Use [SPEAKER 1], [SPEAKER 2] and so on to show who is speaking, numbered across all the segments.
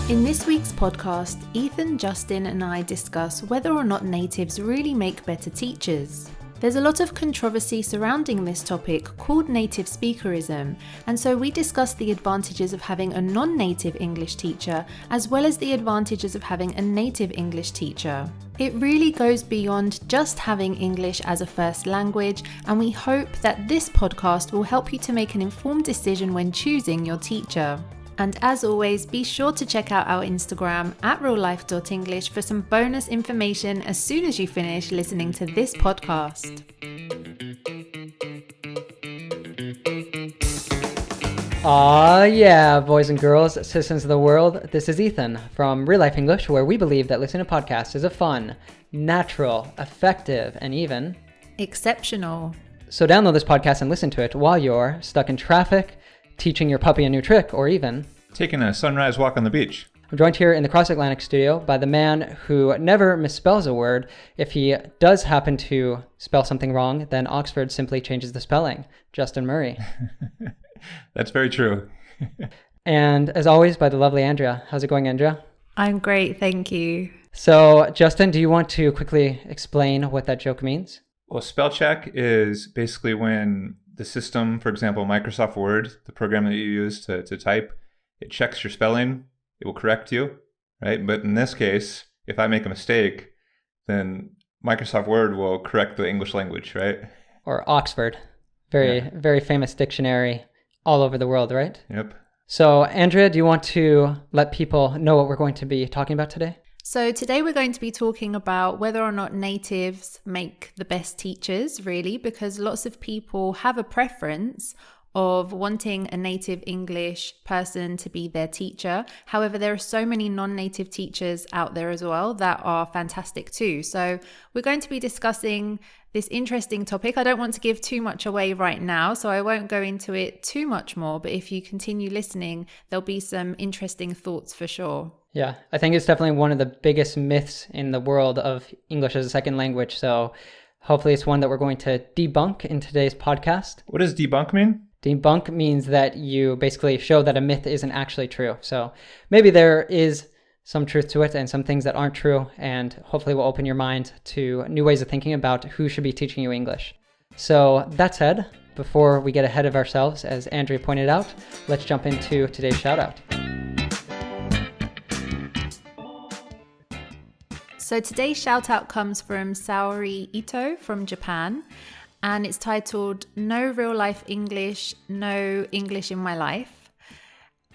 [SPEAKER 1] In this week's podcast, Ethan, Justin and I discuss whether or not natives really make better teachers. There's a lot of controversy surrounding this topic called Native Speakerism, and so we discuss the advantages of having a non-native English teacher as well as the advantages of having a native English teacher. It really goes beyond just having English as a first language, and we hope that this podcast will help you to make an informed decision when choosing your teacher. And as always, be sure to check out our Instagram at reallife.english for some bonus information as soon as you finish listening to this podcast.
[SPEAKER 2] Aw yeah, boys and girls, citizens of the world, this is Ethan from RealLife English, where we believe that listening to podcasts is a fun, natural, effective, and even
[SPEAKER 1] exceptional.
[SPEAKER 2] So download this podcast and listen to it while you're stuck in traffic, teaching your puppy a new trick, or even
[SPEAKER 3] taking a sunrise walk on the beach.
[SPEAKER 2] I'm joined here in the Cross Atlantic studio by the man who never misspells a word. If he does happen to spell something wrong, then Oxford simply changes the spelling. Justin Murray.
[SPEAKER 3] That's very true.
[SPEAKER 2] And as always, by the lovely Andrea. How's it going, Andrea?
[SPEAKER 1] I'm great, thank you.
[SPEAKER 2] So, Justin, do you want to quickly explain what that joke means?
[SPEAKER 3] Well, spell check is basically when the system, for example, Microsoft Word, the program that you use to type, it checks your spelling, it will correct you, right? But in this case, if I make a mistake, then Microsoft Word will correct the English language, right?
[SPEAKER 2] Or Oxford. Very famous dictionary all over the world, right?
[SPEAKER 3] Yep.
[SPEAKER 2] So, Andrea, do you want to let people know what we're going to be talking about today?
[SPEAKER 1] So today we're going to be talking about whether or not natives make the best teachers, really, because lots of people have a preference of wanting a native English person to be their teacher. However, there are so many non-native teachers out there as well that are fantastic too. So we're going to be discussing this interesting topic. I don't want to give too much away right now, so I won't go into it too much more, but if you continue listening, there'll be some interesting thoughts for sure.
[SPEAKER 2] Yeah, I think it's definitely one of the biggest myths in the world of English as a second language. So hopefully it's one that we're going to debunk in today's podcast.
[SPEAKER 3] What does debunk mean?
[SPEAKER 2] Debunk means that you basically show that a myth isn't actually true. So maybe there is some truth to it and some things that aren't true, and hopefully will open your mind to new ways of thinking about who should be teaching you English. So that said, before we get ahead of ourselves, as Andrea pointed out, let's jump into today's shout out.
[SPEAKER 1] So today's shout out comes from Saori Ito from Japan, and it's titled No Real Life English, No English in My Life.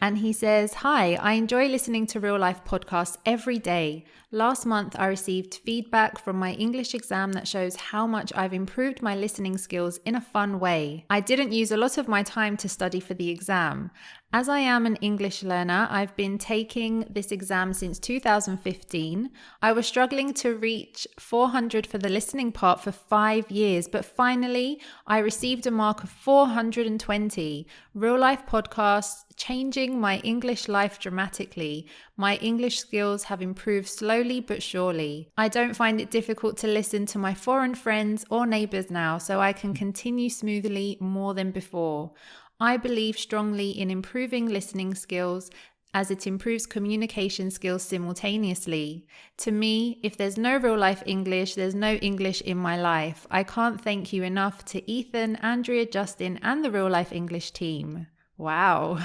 [SPEAKER 1] And he says, "Hi, I enjoy listening to Real Life podcasts every day. Last month, I received feedback from my English exam that shows how much I've improved my listening skills in a fun way. I didn't use a lot of my time to study for the exam. As I am an English learner, I've been taking this exam since 2015. I was struggling to reach 400 for the listening part for 5 years, but finally I received a mark of 420. Real life podcasts changing my English life dramatically. My English skills have improved slowly but surely. I don't find it difficult to listen to my foreign friends or neighbors now, so I can continue smoothly more than before. I believe strongly in improving listening skills as it improves communication skills simultaneously. To me, if there's no real life English, there's no English in my life. I can't thank you enough to Ethan, Andrea, Justin, and the Real Life English team." Wow.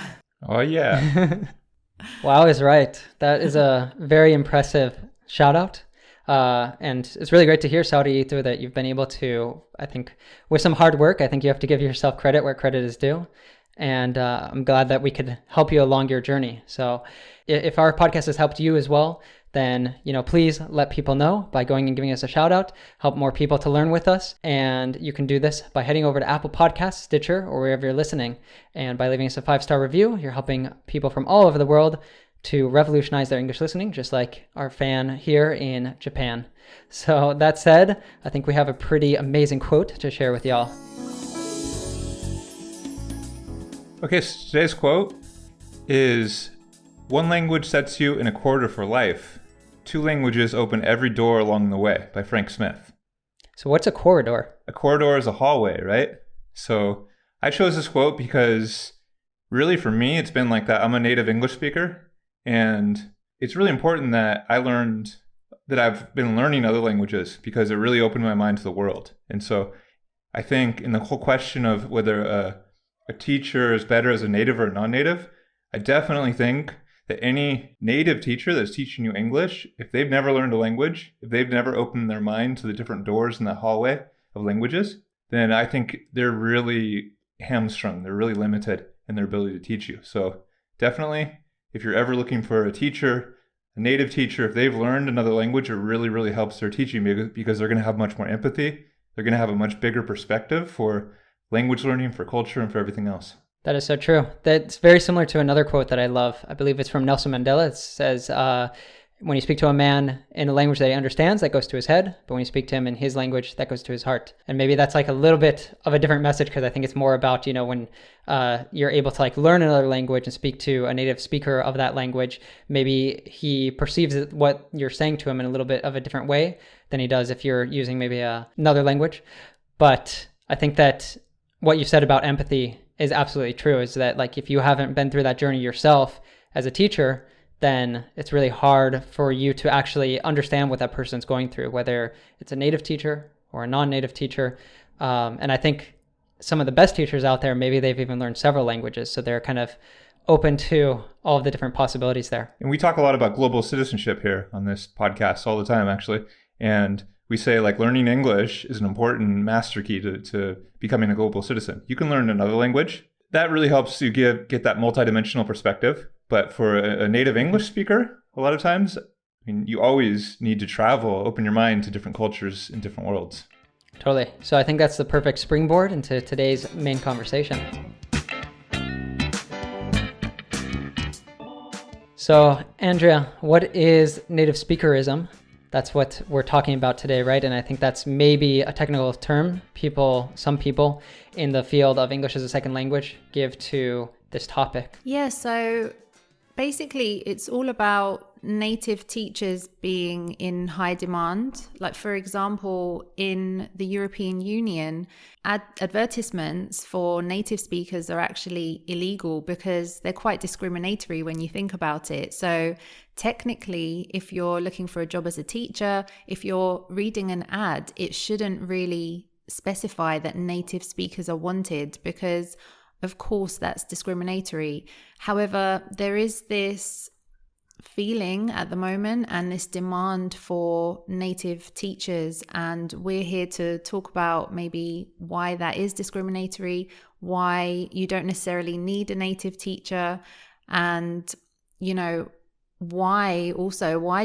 [SPEAKER 3] Oh, yeah.
[SPEAKER 2] Wow is right. That is a very impressive shout out. And it's really great to hear, Saudi Ito, that you've been able to, I think, with some hard work, I think you have to give yourself credit where credit is due. And I'm glad that we could help you along your journey. So if our podcast has helped you as well, then, please let people know by going and giving us a shout out, help more people to learn with us. And you can do this by heading over to Apple Podcasts, Stitcher, or wherever you're listening. And by leaving us a 5-star review, you're helping people from all over the world to revolutionize their English listening, just like our fan here in Japan. So that said, I think we have a pretty amazing quote to share with y'all.
[SPEAKER 3] Okay, so today's quote is, "One language sets you in a corridor for life. 2 languages open every door along the way," by Frank Smith.
[SPEAKER 2] So what's a corridor?
[SPEAKER 3] A corridor is a hallway, right? So I chose this quote because really for me, it's been like that. I'm a native English speaker, and it's really important that I've been learning other languages because it really opened my mind to the world. And so I think in the whole question of whether a teacher is better as a native or non-native, I definitely think that any native teacher that's teaching you English, if they've never learned a language, if they've never opened their mind to the different doors in that hallway of languages, then I think they're really hamstrung. They're really limited in their ability to teach you. So definitely, if you're ever looking for a teacher, a native teacher, if they've learned another language, it really, really helps their teaching because they're going to have much more empathy. They're going to have a much bigger perspective for language learning, for culture, and for everything else.
[SPEAKER 2] That is so true. That's very similar to another quote that I love. I believe it's from Nelson Mandela. It says, when you speak to a man in a language that he understands, that goes to his head. But when you speak to him in his language, that goes to his heart. And maybe that's like a little bit of a different message, because I think it's more about, when you're able to like learn another language and speak to a native speaker of that language, maybe he perceives what you're saying to him in a little bit of a different way than he does if you're using maybe another language. But I think that what you said about empathy is absolutely true, is that like if you haven't been through that journey yourself as a teacher, then it's really hard for you to actually understand what that person's going through, whether it's a native teacher or a non-native teacher. And I think some of the best teachers out there, maybe they've even learned several languages, so they're kind of open to all of the different possibilities there.
[SPEAKER 3] And we talk a lot about global citizenship here on this podcast all the time, actually. And we say like learning English is an important master key to becoming a global citizen. You can learn another language. That really helps you get that multidimensional perspective. But for a native English speaker, a lot of times, you always need to travel, open your mind to different cultures in different worlds.
[SPEAKER 2] Totally. So I think that's the perfect springboard into today's main conversation. So, Andrea, what is native speakerism? That's what we're talking about today, right? And I think that's maybe a technical term some people in the field of English as a second language give to this topic.
[SPEAKER 1] Yeah, so basically it's all about native teachers being in high demand. Like, for example, in the European Union, advertisements for native speakers are actually illegal because they're quite discriminatory when you think about it. So technically, if you're looking for a job as a teacher, if you're reading an ad, it shouldn't really specify that native speakers are wanted, because of course that's discriminatory. However, there is this feeling at the moment and this demand for native teachers, and we're here to talk about maybe why that is discriminatory, why you don't necessarily need a native teacher, and why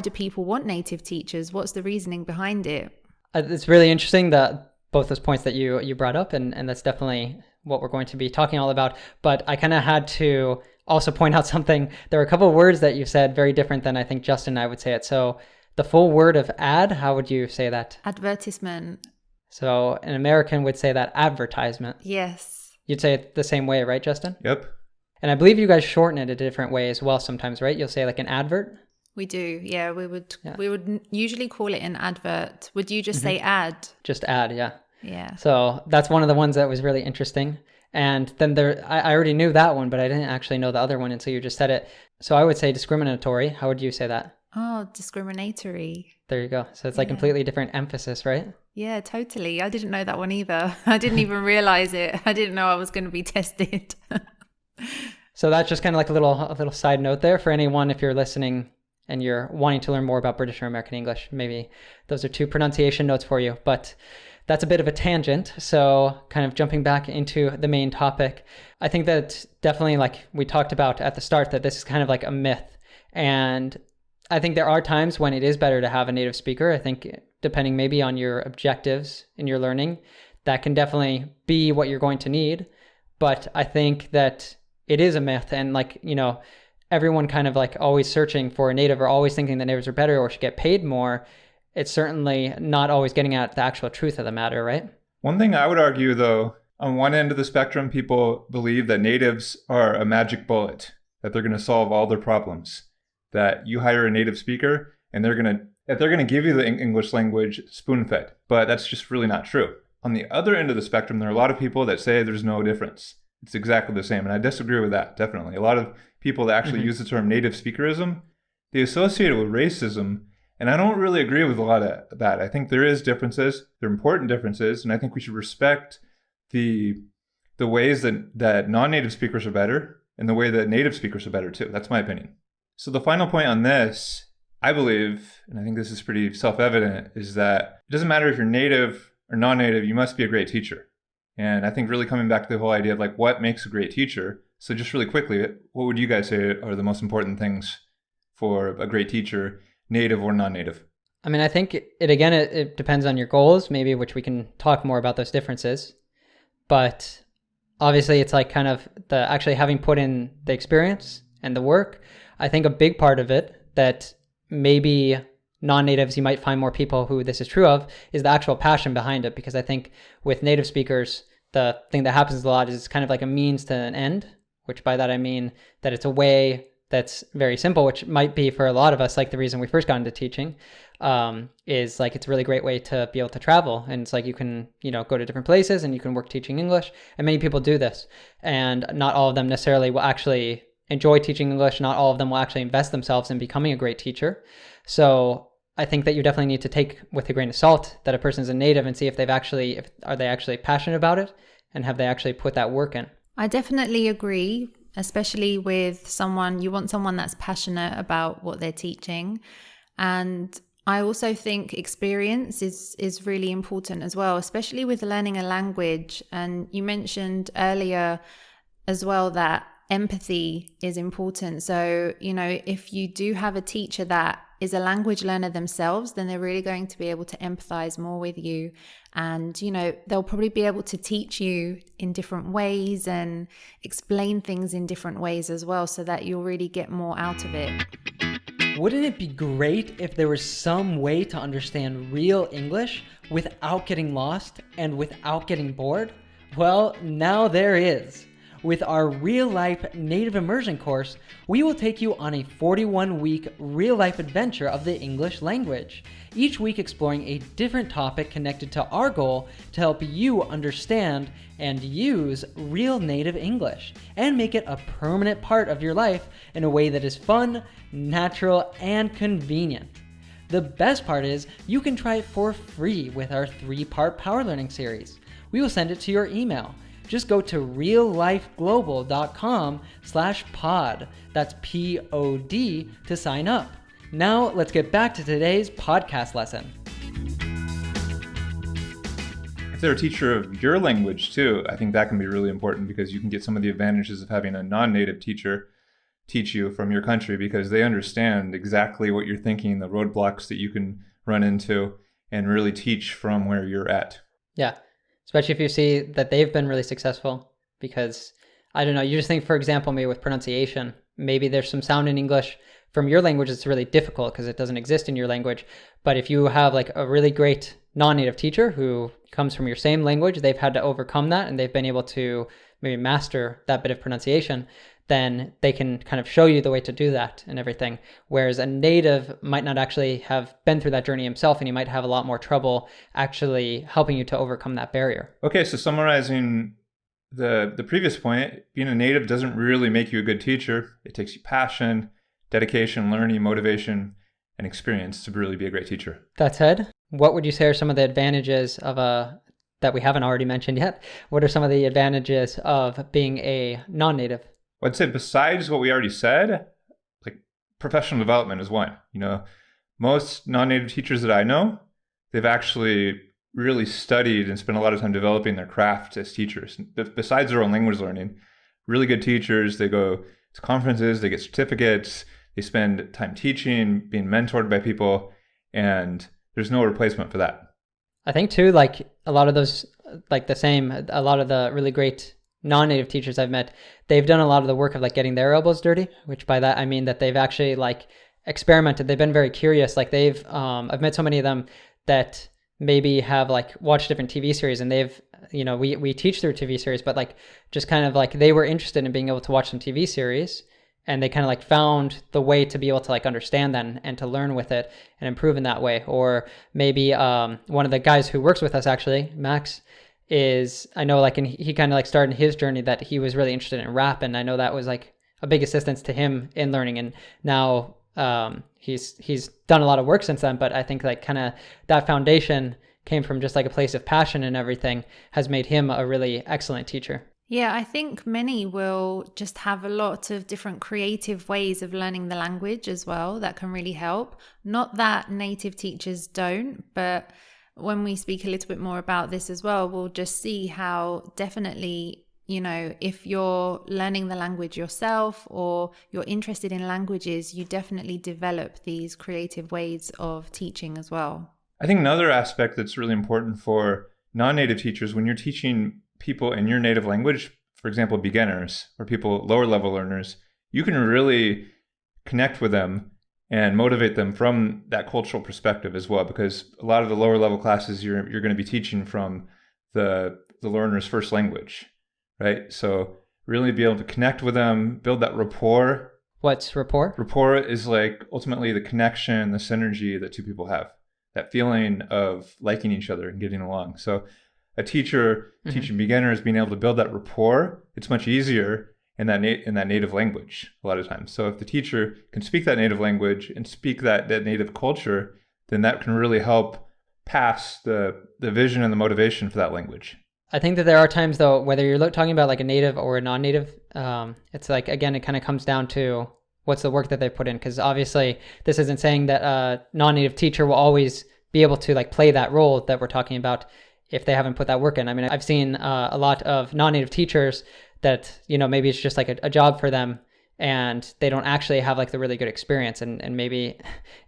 [SPEAKER 1] do people want native teachers? What's the reasoning behind it?
[SPEAKER 2] It's really interesting that both those points that you brought up, and that's definitely what we're going to be talking all about. But I kind of had to also point out something. There were a couple of words that you said very different than I think Justin and I would say it. So the full word of ad, how would you say that?
[SPEAKER 1] Advertisement.
[SPEAKER 2] So an American would say that advertisement.
[SPEAKER 1] Yes.
[SPEAKER 2] You'd say it the same way, right, Justin?
[SPEAKER 3] Yep.
[SPEAKER 2] And I believe you guys shorten it a different way as well sometimes, right? You'll say like an advert.
[SPEAKER 1] We do. Yeah, we would usually call it an advert. Would you just say ad?
[SPEAKER 2] Just ad, yeah.
[SPEAKER 1] Yeah.
[SPEAKER 2] So that's one of the ones that was really interesting. And then I already knew that one, but I didn't actually know the other one until you just said it. So I would say discriminatory. How would you say that?
[SPEAKER 1] Oh, discriminatory.
[SPEAKER 2] There you go. So it's like completely different emphasis, right?
[SPEAKER 1] Yeah, totally. I didn't know that one either. I didn't even realize it. I didn't know I was going to be tested.
[SPEAKER 2] So that's just kind of like a little side note there for anyone, if you're listening and you're wanting to learn more about British or American English. Maybe those are 2 pronunciation notes for you. But that's a bit of a tangent. So kind of jumping back into the main topic, I think that definitely, like we talked about at the start, that this is kind of like a myth. And I think there are times when it is better to have a native speaker. I think depending maybe on your objectives in your learning, that can definitely be what you're going to need. But I think that it is a myth. And everyone kind of like always searching for a native or always thinking that natives are better or should get paid more. It's certainly not always getting at the actual truth of the matter, right?
[SPEAKER 3] One thing I would argue, though, on one end of the spectrum, people believe that natives are a magic bullet, that they're going to solve all their problems, that you hire a native speaker and they're going to give you the English language spoon-fed. But that's just really not true. On the other end of the spectrum, there are a lot of people that say there's no difference. It's exactly the same. And I disagree with that, definitely. A lot of people that actually use the term native speakerism, they associate it with racism. And I don't really agree with a lot of that. I think there is differences. They're important differences. And I think we should respect the ways that non-native speakers are better and the way that native speakers are better too. That's my opinion. So the final point on this, I believe, and I think this is pretty self-evident, is that it doesn't matter if you're native or non-native, you must be a great teacher. And I think really coming back to the whole idea of like what makes a great teacher. So just really quickly, what would you guys say are the most important things for a great teacher, native or non-native?
[SPEAKER 2] I mean, I think it depends on your goals, maybe, which we can talk more about those differences. But obviously it's like kind of the actually having put in the experience and the work. I think a big part of it that maybe non-natives, you might find more people who this is true of, is the actual passion behind it. Because I think with native speakers, the thing that happens a lot is it's kind of like a means to an end, which by that I mean that it's a way that's very simple, which might be for a lot of us, like the reason we first got into teaching, is like it's a really great way to be able to travel. And it's like you can, go to different places and you can work teaching English. And many people do this. And not all of them necessarily will actually enjoy teaching English. Not all of them will actually invest themselves in becoming a great teacher. So I think that you definitely need to take with a grain of salt that a person's a native and see if are they actually passionate about it and have they actually put that work in.
[SPEAKER 1] I definitely agree, especially with you want someone that's passionate about what they're teaching. And I also think experience is really important as well, especially with learning a language. And you mentioned earlier as well that empathy is important. So, if you do have a teacher that is a language learner themselves, then they're really going to be able to empathize more with you. And, they'll probably be able to teach you in different ways and explain things in different ways as well, so that you'll really get more out of it.
[SPEAKER 2] Wouldn't it be great if there was some way to understand real English without getting lost and without getting bored? Well, now there is. With our Real Life Native Immersion course, we will take you on a 41-week real-life adventure of the English language, each week exploring a different topic connected to our goal to help you understand and use real native English and make it a permanent part of your life in a way that is fun, natural, and convenient. The best part is you can try it for free with our 3-part Power Learning series. We will send it to your email. Just go to reallifeglobal.com/pod. That's POD to sign up. Now let's get back to today's podcast lesson.
[SPEAKER 3] If they're a teacher of your language too, I think that can be really important because you can get some of the advantages of having a non-native teacher teach you from your country because they understand exactly what you're thinking, the roadblocks that you can run into, and really teach from where you're at.
[SPEAKER 2] Yeah. Especially if you see that they've been really successful because, I don't know, you just think, for example, maybe with pronunciation, maybe there's some sound in English from your language that's really difficult because it doesn't exist in your language. But if you have like a really great non-native teacher who comes from your same language, they've had to overcome that and they've been able to maybe master that bit of pronunciation, then they can kind of show you the way to do that and everything. Whereas a native might not actually have been through that journey himself, and he might have a lot more trouble actually helping you to overcome that barrier.
[SPEAKER 3] Okay, so summarizing the previous point, being a native doesn't really make you a good teacher. It takes you passion, dedication, learning, motivation, and experience to really be a great teacher.
[SPEAKER 2] That said, what would you say are some of the advantages of that we haven't already mentioned yet? What are some of the advantages of being a non-native?
[SPEAKER 3] I'd say besides what we already said, like professional development is one. Most non-native teachers that I know, they've actually really studied and spent a lot of time developing their craft as teachers. Besides their own language learning, really good teachers, they go to conferences, they get certificates, they spend time teaching, being mentored by people, and there's no replacement for that.
[SPEAKER 2] I think too, like a lot of those, like a lot of the really great non-native teachers I've met, they've done a lot of the work of like getting their elbows dirty, which by that I mean that they've actually like experimented. They've been very curious. Like I've met so many of them that maybe have like watched different TV series and they've, we teach through TV series, but like just kind of like they were interested in being able to watch some TV series and they kind of like found the way to be able to like understand that and to learn with it and improve in that way. Or maybe one of the guys who works with us actually, Max, I know like, and he kind of like started his journey that he was really interested in rap. And I know that was like a big assistance to him in learning. And now He's done a lot of work since then, but I think like kind of that foundation came from just like a place of passion, and everything has made him a really excellent teacher.
[SPEAKER 1] Yeah, I think many will just have a lot of different creative ways of learning the language as well that can really help. Not that native teachers don't, but when we speak a little bit more about this as well, we'll just see how definitely, if you're learning the language yourself or you're interested in languages, you definitely develop these creative ways of teaching as well.
[SPEAKER 3] I think another aspect that's really important for non-native teachers, when you're teaching people in your native language, for example, beginners or people lower level learners, you can really connect with them and motivate them from that cultural perspective as well, because a lot of the lower level classes you're going to be teaching from the learner's first language, right? So really be able to connect with them, build that rapport.
[SPEAKER 2] What's rapport?
[SPEAKER 3] Rapport is like ultimately the connection, the synergy that two people have, that feeling of liking each other and getting along. So a teacher teaching beginners, being able to build that rapport, it's much easier in that native language a lot of times. So if the teacher can speak that native language and speak that native culture, then that can really help pass the vision and the motivation for that language.
[SPEAKER 2] I think that there are times though, whether you're talking about like a native or a non-native, it's like, again, it kind of comes down to what's the work that they put in. Because obviously this isn't saying that a non-native teacher will always be able to like play that role that we're talking about if they haven't put that work in. I mean, I've seen a lot of non-native teachers that, maybe it's just like a job for them and they don't actually have like the really good experience. And maybe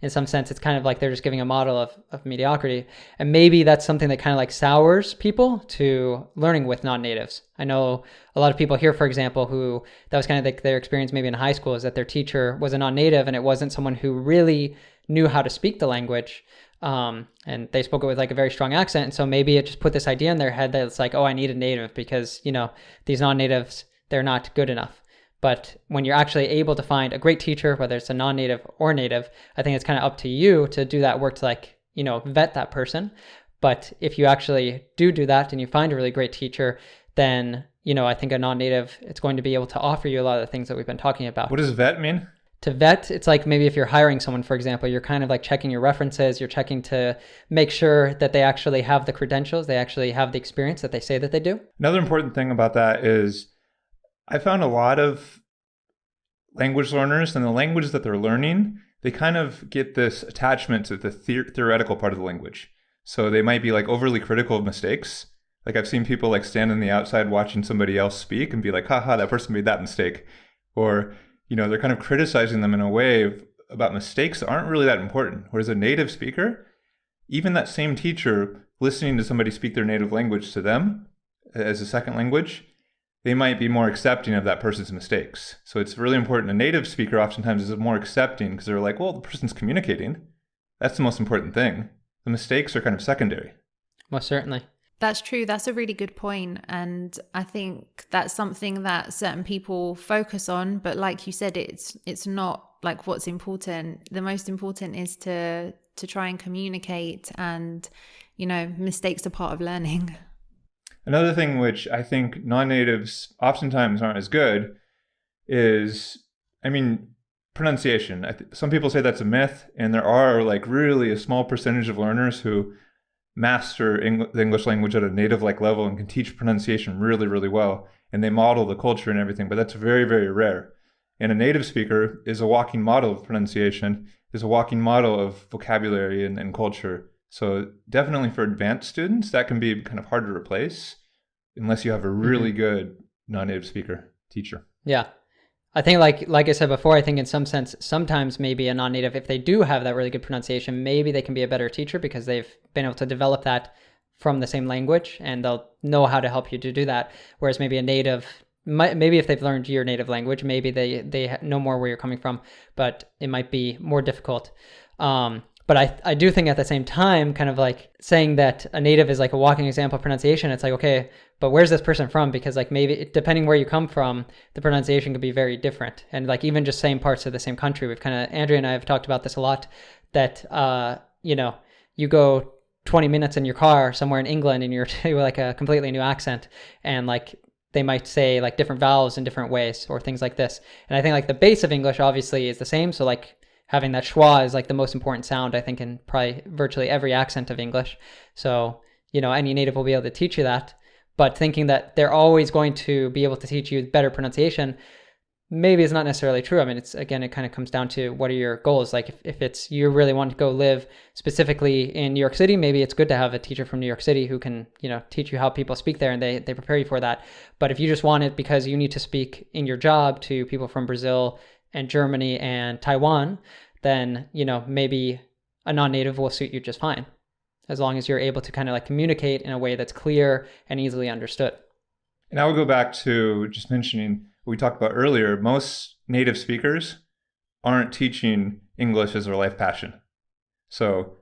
[SPEAKER 2] in some sense, it's kind of like they're just giving a model of mediocrity. And maybe that's something that kind of like sours people to learning with non-natives. I know a lot of people here, for example, who that was kind of like their experience maybe in high school, is that their teacher was a non-native and it wasn't someone who really knew how to speak the language. And they spoke it with like a very strong accent. And so maybe it just put this idea in their head that it's like, oh, I need a native because, these non-natives, they're not good enough. But when you're actually able to find a great teacher, whether it's a non-native or native, I think it's kind of up to you to do that work to like, vet that person. But if you actually do that and you find a really great teacher, then, I think a non-native, it's going to be able to offer you a lot of the things that we've been talking about.
[SPEAKER 3] What does vet mean?
[SPEAKER 2] To vet, it's like maybe if you're hiring someone, for example, you're kind of like checking your references, you're checking to make sure that they actually have the credentials, they actually have the experience that they say that they do.
[SPEAKER 3] Another important thing about that is I found a lot of language learners and the language that they're learning, they kind of get this attachment to the theoretical part of the language. So they might be like overly critical of mistakes. Like I've seen people like stand on the outside watching somebody else speak and be like, haha, that person made that mistake. Or they're kind of criticizing them in a way about mistakes that aren't really that important. Whereas a native speaker, even that same teacher listening to somebody speak their native language to them as a second language, they might be more accepting of that person's mistakes. So it's really important. A native speaker oftentimes is more accepting because they're like, well, the person's communicating. That's the most important thing. The mistakes are kind of secondary.
[SPEAKER 2] Most certainly.
[SPEAKER 1] That's true. That's a really good point. And I think that's something that certain people focus on. But like you said, it's not like what's important. The most important is to try and communicate, and, mistakes are part of learning.
[SPEAKER 3] Another thing which I think non-natives oftentimes aren't as good is, pronunciation. Some people say that's a myth, and there are like really a small percentage of learners who master the English language at a native-like level and can teach pronunciation really, really well. And they model the culture and everything, but that's very, very rare. And a native speaker is a walking model of pronunciation, is a walking model of vocabulary and culture. So definitely for advanced students, that can be kind of hard to replace unless you have a really good non-native speaker teacher.
[SPEAKER 2] Yeah. I think like I said before, I think in some sense, sometimes maybe a non-native, if they do have that really good pronunciation, maybe they can be a better teacher because they've been able to develop that from the same language and they'll know how to help you to do that. Whereas maybe a native, maybe if they've learned your native language, maybe they know more where you're coming from, but it might be more difficult. But I do think at the same time, kind of like saying that a native is like a walking example of pronunciation, it's like, okay, but where's this person from? Because like maybe depending where you come from, the pronunciation could be very different. And like even just same parts of the same country, Andrea and I have talked about this a lot, that, you go 20 minutes in your car somewhere in England and you're with like a completely new accent, and like they might say like different vowels in different ways or things like this. And I think like the base of English obviously is the same. So like having that schwa is like the most important sound, I think, in probably virtually every accent of English. So, any native will be able to teach you that. But thinking that they're always going to be able to teach you better pronunciation maybe is not necessarily true. I mean, it kind of comes down to what are your goals. Like if it's you really want to go live specifically in New York City, maybe it's good to have a teacher from New York City who can, teach you how people speak there, and they prepare you for that. But if you just want it because you need to speak in your job to people from Brazil and Germany and Taiwan, then, maybe a non-native will suit you just fine, as long as you're able to kind of like communicate in a way that's clear and easily understood.
[SPEAKER 3] And I would go back to just mentioning what we talked about earlier. Most native speakers aren't teaching English as their life passion. So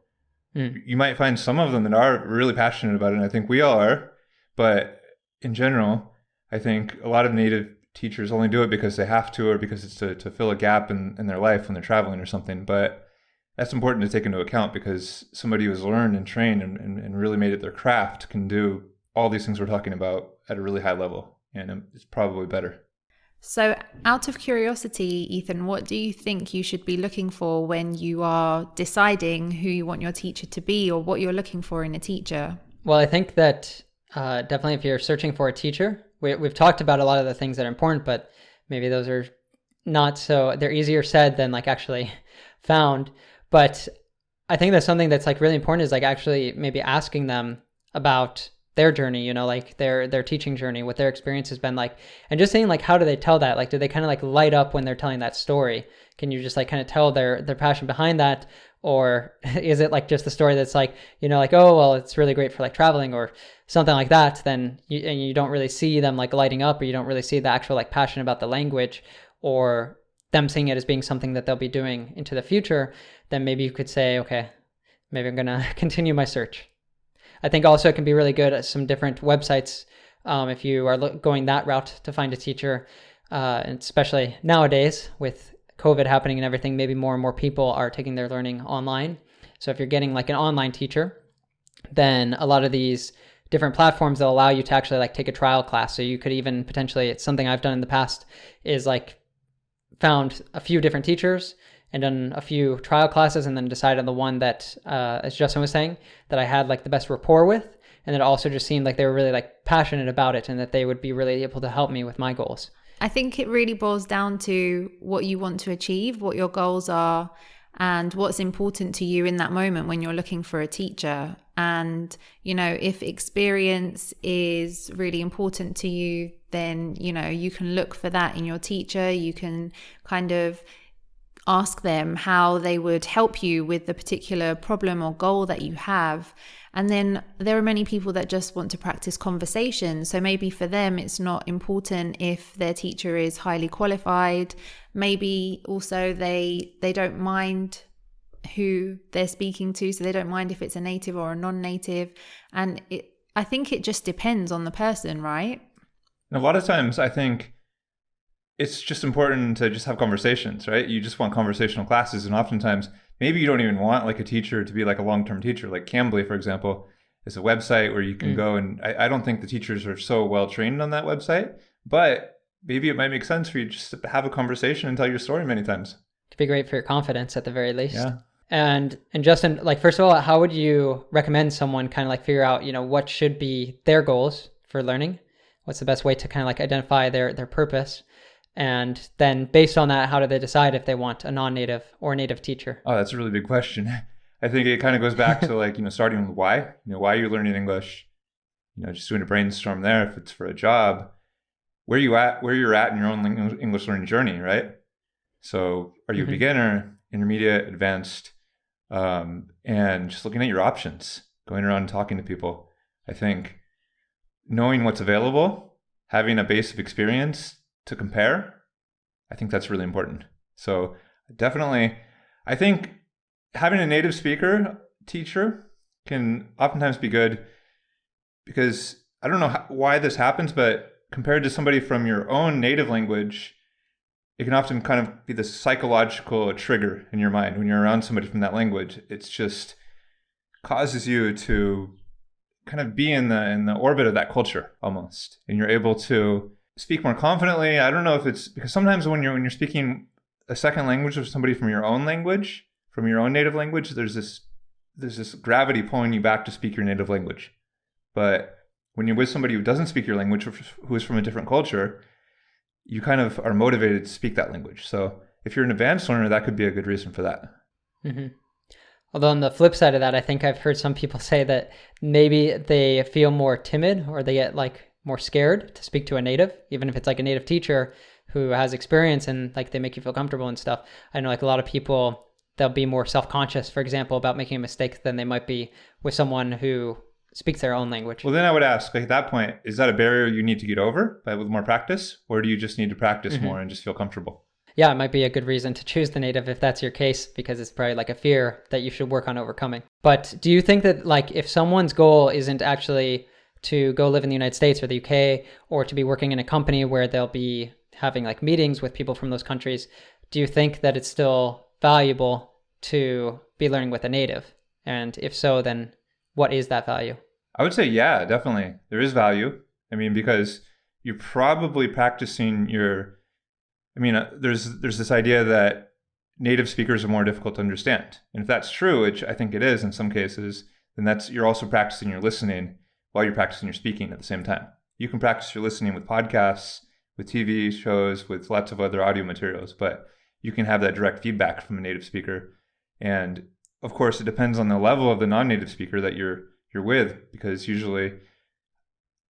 [SPEAKER 3] you might find some of them that are really passionate about it, and I think we all are. But in general, I think a lot of native teachers only do it because they have to, or because it's to fill a gap in their life when they're traveling or something. But that's important to take into account, because somebody who's learned and trained and really made it their craft can do all these things we're talking about at a really high level, and it's probably better.
[SPEAKER 1] So out of curiosity, Ethan, what do you think you should be looking for when you are deciding who you want your teacher to be, or what you're looking for in a teacher?
[SPEAKER 2] Well, I think that definitely if you're searching for a teacher, we've talked about a lot of the things that are important, but maybe those are not so, they're easier said than like actually found. But I think that's something that's like really important, is like actually maybe asking them about their journey, like their teaching journey, what their experience has been like, and just saying like, how do they tell that? Like, do they kind of like light up when they're telling that story? Can you just like kind of tell their passion behind that? Or is it like just the story that's like, like, oh, well, it's really great for like traveling or something like that. Then you don't really see them like lighting up, or you don't really see the actual like passion about the language, or them seeing it as being something that they'll be doing into the future. Then maybe you could say, okay, maybe I'm going to continue my search. I think also it can be really good at some different websites if you are going that route to find a teacher, and especially nowadays with COVID happening and everything, maybe more and more people are taking their learning online. So if you're getting like an online teacher, then a lot of these different platforms that allow you to actually like take a trial class. So you could even potentially, it's something I've done in the past, is like found a few different teachers and done a few trial classes, and then decided on the one that, as Justin was saying, that I had like the best rapport with, and it also just seemed like they were really like passionate about it, and that they would be really able to help me with my goals.
[SPEAKER 1] I think it really boils down to what you want to achieve, what your goals are, and what's important to you in that moment when you're looking for a teacher. And, if experience is really important to you, then, you can look for that in your teacher. You can kind of ask them how they would help you with the particular problem or goal that you have. And then there are many people that just want to practice conversation. So maybe for them, it's not important if their teacher is highly qualified. Maybe also they don't mind who they're speaking to. So they don't mind if it's a native or a non-native. And I think it just depends on the person, right?
[SPEAKER 3] And a lot of times I think it's just important to just have conversations, right? You just want conversational classes. And oftentimes, maybe you don't even want like a teacher to be like a long-term teacher. Like Cambly, for example, is a website where you can go, and I don't think the teachers are so well trained on that website, but maybe it might make sense for you just to have a conversation and tell your story many times.
[SPEAKER 2] It'd be great for your confidence at the very least.
[SPEAKER 3] Yeah.
[SPEAKER 2] And Justin, like, first of all, how would you recommend someone kind of like figure out, what should be their goals for learning? What's the best way to kind of like identify their purpose? And then based on that, how do they decide if they want a non-native or a native teacher?
[SPEAKER 3] Oh, that's a really big question. I think it kind of goes back to like, starting with why, why you're learning English, just doing a brainstorm there. If it's for a job, where you're at in your own English learning journey, right? So are you a beginner, intermediate, advanced, and just looking at your options, going around and talking to people. I think knowing what's available, having a base of experience to compare, I think that's really important. So definitely, I think having a native speaker teacher can oftentimes be good, because I don't know why this happens, but compared to somebody from your own native language, it can often kind of be this psychological trigger in your mind when you're around somebody from that language. It's just causes you to kind of be in the orbit of that culture almost, and you're able to speak more confidently. I don't know if it's because sometimes when you're speaking a second language of somebody from your own language, from your own native language, there's this gravity pulling you back to speak your native language. But when you're with somebody who doesn't speak your language, who is from a different culture, you kind of are motivated to speak that language. So if you're an advanced learner, that could be a good reason for that.
[SPEAKER 2] Mm-hmm. Although on the flip side of that, I think I've heard some people say that maybe they feel more timid or they get like more scared to speak to a native, even if it's like a native teacher who has experience and like they make you feel comfortable and stuff. I know like a lot of people, they'll be more self-conscious, for example, about making a mistake than they might be with someone who speaks their own language.
[SPEAKER 3] Well, then I would ask, like at that point, is that a barrier you need to get over with more practice, or do you just need to practice more and just feel comfortable?
[SPEAKER 2] Yeah, it might be a good reason to choose the native if that's your case, because it's probably like a fear that you should work on overcoming. But do you think that like if someone's goal isn't actually to go live in the United States or the UK, or to be working in a company where they'll be having like meetings with people from those countries, do you think that it's still valuable to be learning with a native? And if so, then what is that value?
[SPEAKER 3] I would say, yeah, definitely. There is value. I mean, because you're probably practicing there's this idea that native speakers are more difficult to understand. And if that's true, which I think it is in some cases, then you're also practicing your listening while you're practicing your speaking at the same time. You can practice your listening with podcasts, with TV shows, with lots of other audio materials, but you can have that direct feedback from a native speaker. And of course, it depends on the level of the non-native speaker that you're with, because usually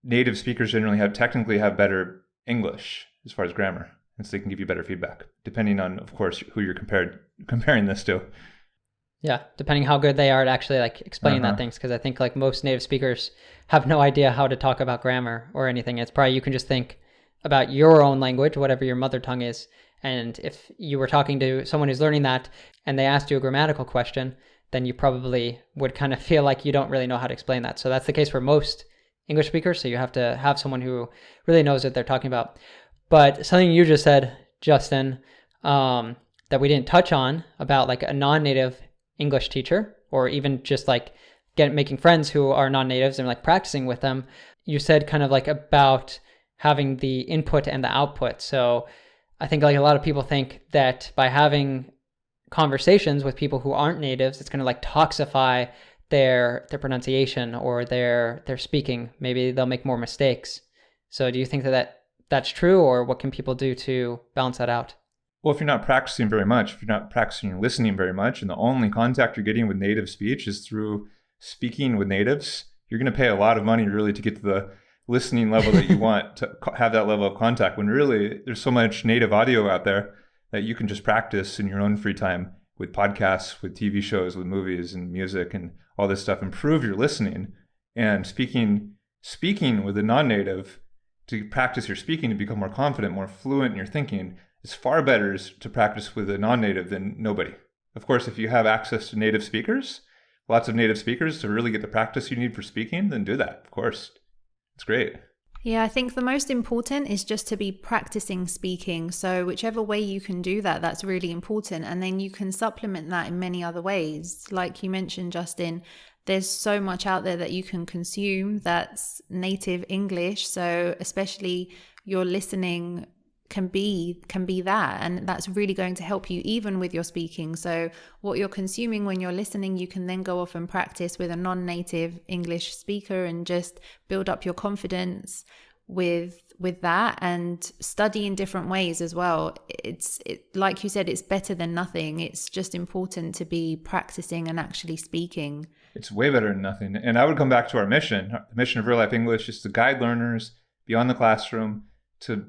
[SPEAKER 3] native speakers generally technically have better English as far as grammar, and so they can give you better feedback, depending on, of course, who you're comparing this to.
[SPEAKER 2] Yeah, depending how good they are at actually like explaining that things, because I think like most native speakers have no idea how to talk about grammar or anything. It's probably you can just think about your own language, whatever your mother tongue is, and if you were talking to someone who's learning that and they asked you a grammatical question, then you probably would kind of feel like you don't really know how to explain that. So that's the case for most English speakers. So you have to have someone who really knows what they're talking about. But something you just said, Justin, that we didn't touch on about like a non-native English teacher, or even just like making friends who are non-natives and like practicing with them. You said kind of like about having the input and the output. So I think like a lot of people think that by having conversations with people who aren't natives, it's going to like toxify their pronunciation or their speaking. Maybe they'll make more mistakes. So do you think that's true, or what can people do to balance that out?
[SPEAKER 3] Well, if you're not practicing very much, if you're not practicing listening very much, and the only contact you're getting with native speech is through speaking with natives, you're going to pay a lot of money really to get to the listening level that you want to have that level of contact, when really there's so much native audio out there that you can just practice in your own free time with podcasts, with TV shows, with movies and music and all this stuff. Improve your listening and speaking with a non-native to practice your speaking, to become more confident, more fluent in your thinking. It's far better to practice with a non-native than nobody. Of course, if you have access to native speakers, lots of native speakers, to really get the practice you need for speaking, then do that. Of course, it's great.
[SPEAKER 1] Yeah, I think the most important is just to be practicing speaking. So whichever way you can do that, that's really important. And then you can supplement that in many other ways. Like you mentioned, Justin, there's so much out there that you can consume that's native English. So especially your listening can be that, and that's really going to help you even with your speaking. So what you're consuming when you're listening, you can then go off and practice with a non-native English speaker and just build up your confidence with that, and study in different ways as well. It's like you said, it's better than nothing. It's just important to be practicing and actually speaking.
[SPEAKER 3] It's way better than nothing. And I would come back to our mission. The mission of Real Life English is to guide learners beyond the classroom to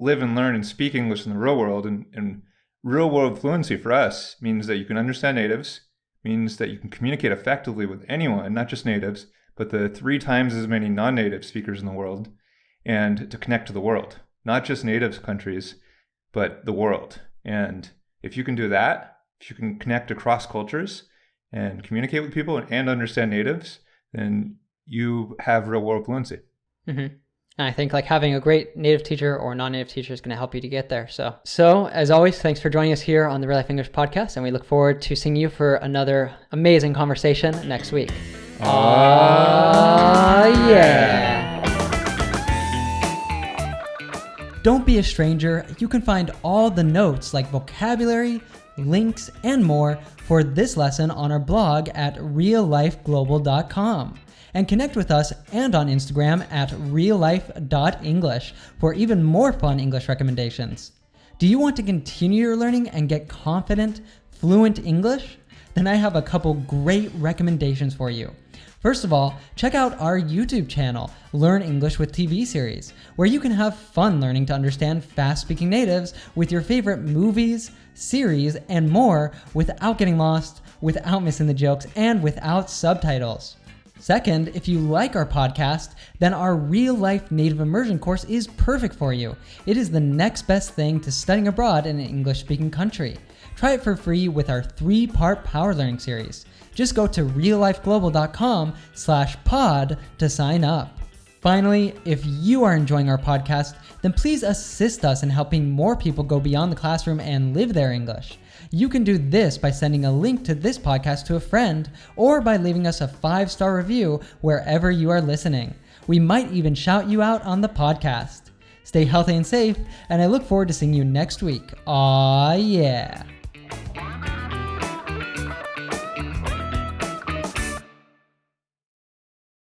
[SPEAKER 3] live and learn and speak English in the real world. And real world fluency for us means that you can understand natives, means that you can communicate effectively with anyone, not just natives, but the 3 times as many non-native speakers in the world, and to connect to the world, not just native countries, but the world. And if you can do that, if you can connect across cultures and communicate with people and understand natives, then you have real world fluency.
[SPEAKER 2] Mm-hmm. And I think like having a great native teacher or non-native teacher is going to help you to get there. So as always, thanks for joining us here on the Real Life English podcast, and we look forward to seeing you for another amazing conversation next week. Yeah.
[SPEAKER 4] Don't be a stranger. You can find all the notes like vocabulary, links, and more for this lesson on our blog at reallifeglobal.com. And connect with us and on Instagram at reallife.english for even more fun English recommendations. Do you want to continue your learning and get confident, fluent English? Then I have a couple great recommendations for you. First of all, check out our YouTube channel, Learn English with TV series, where you can have fun learning to understand fast-speaking natives with your favorite movies, series, and more without getting lost, without missing the jokes, and without subtitles. Second, if you like our podcast, then our Real Life Native Immersion course is perfect for you. It is the next best thing to studying abroad in an English-speaking country. Try it for free with our 3-part Power Learning series. Just go to reallifeglobal.com/pod to sign up. Finally, if you are enjoying our podcast, then please assist us in helping more people go beyond the classroom and live their English. You can do this by sending a link to this podcast to a friend or by leaving us a 5-star review wherever you are listening. We might even shout you out on the podcast. Stay healthy and safe, and I look forward to seeing you next week. Aw, yeah.